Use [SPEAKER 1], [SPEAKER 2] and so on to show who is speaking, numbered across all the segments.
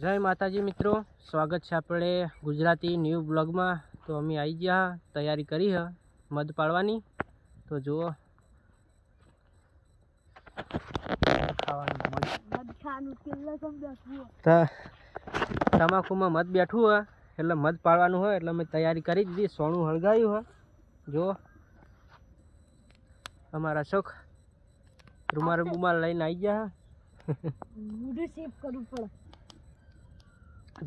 [SPEAKER 1] જય માતાજી મિત્રો, સ્વાગત છે આપણે ગુજરાતી ન્યૂ બ્લોગમાં। તો અમે આવી ગયા, તૈયારી કરી હ મધ પાડવાની। તો જુઓ તમાકુમાં મધ બેઠું હોય એટલે મધ પાડવાનું હોય એટલે અમે તૈયારી કરી દીધી। સોનું હળગાવ્યું હોય। જો અમારા શોખ રૂમાલ બુમાલ લઈને આવી ગયા।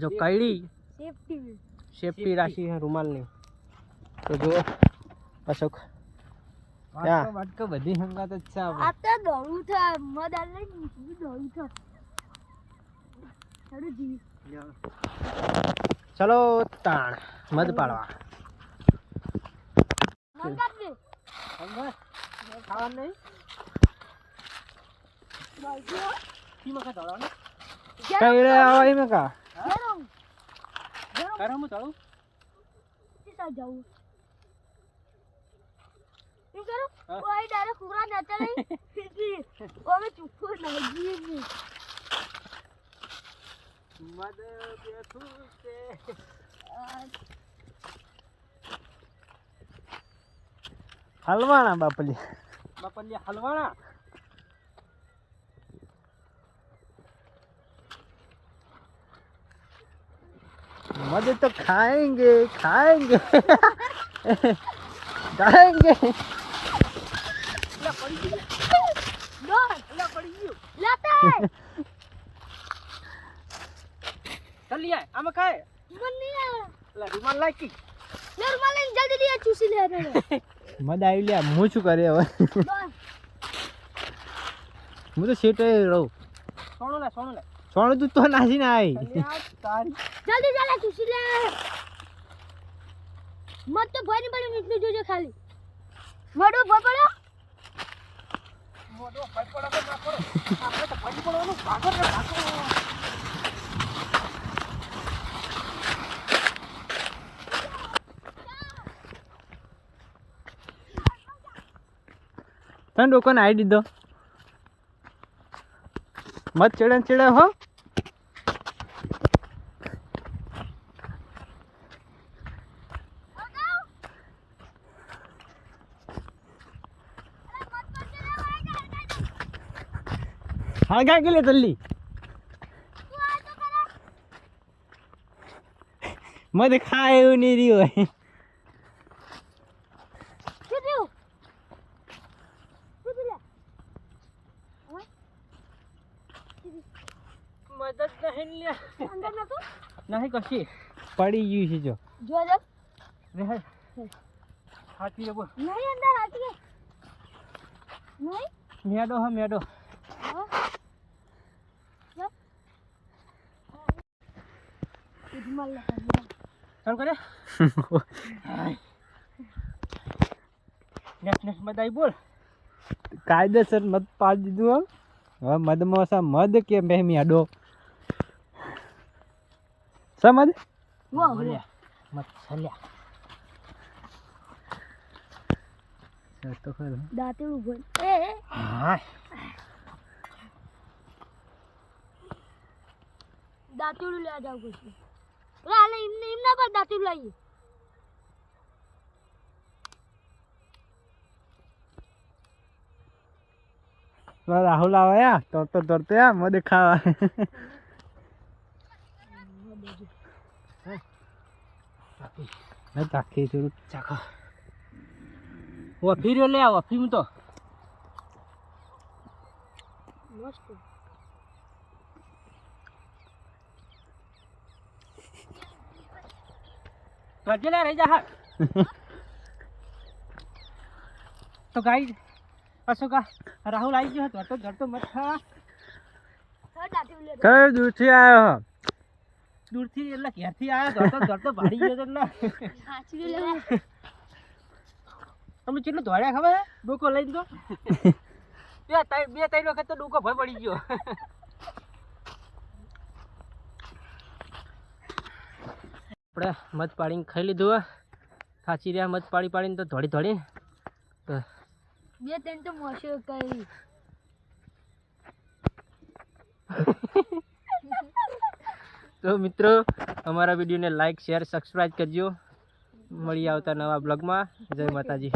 [SPEAKER 1] जो कड़ी सेफ्टी राशि है रुमाल नहीं तो जो अशोक वाटको बधी हंगा तो अच्छा आता दौड़ू था मदाल नहीं दौड़ू था चलो ताण मध पाड़वा खावा नहीं कई आवाई में का गरम चलो किसा जाऊं इन करो वो आई डायरेक्ट पूरा जाता नहीं वो में चुप्पो नहीं मद बेठू से हलवाना बापली हलवाना मद तो खाएंगे खाएंगे खाएंगे चल लिया आम खाए मन नहीं है ला रुमाल लाकी ले रुमाल ले जल्दी दिया चूसी ले रे मद आई लिया मु छु करे હવે मु तो सेट રહું सोनू तू तो नासी ना आई जल्दी जल्दी चूसी ले मत तो भय नहीं पड़े इतने जो खाली मोडो भय पड़ो ना पड़ो आपने तो भय पड़ो भागो रे भागो तन डोकन आई दीदो मत चढ़े हो हल्का के लिए तल्ली मत खाए नहीं रही हो मदद नहीं लिया अंदर ना तो नहीं कशी पड़ी गई है जो जब रे हाथी है वो नहीं अंदर हाथी है नहीं मेडो है मेडो हां जब इधमल चल करे नेक्स्ट मदाई बोल कायदेसर मत पाड़ दीदू હવે મદમાં સા મદ કે બેહમી આડો સમજ વાહ મત છલ્યા તો ખર દાંતેડું બોલ એ હા દાંતેડું લે જાવ પછી લે ઇમના પર દાંતેડું લાવી राहुल आया तोड़ते मद खावा चाखी थोड़ी चाखो वो फिर ले आओ फिर तो मस्त ले रह जा तो गाइस अशोका राहुल आई गयो तो घर तो मत खा कर दूर से आयो दूर थी એટલે ઘેર થી આયો घर तो ભાડી ગયો એટલે સાચી લે તમે કેટલો દોડ્યા ખબર ડોકો લઈ દીધો બે ત્રણ વખત તો ડોકો ભય પડી ગયો આપણે મધ પાડીને ખાઈ લીધું થાચી રહ્યા મધ પાડીને તો ધોડી તો ये तेन तो मोशो करी તો મિત્રો અમારા વિડીયોને લાઈક શેર સબસ્ક્રાઈબ કરજો. મળી આવતા નવા બ્લોગમાં. જય માતાજી.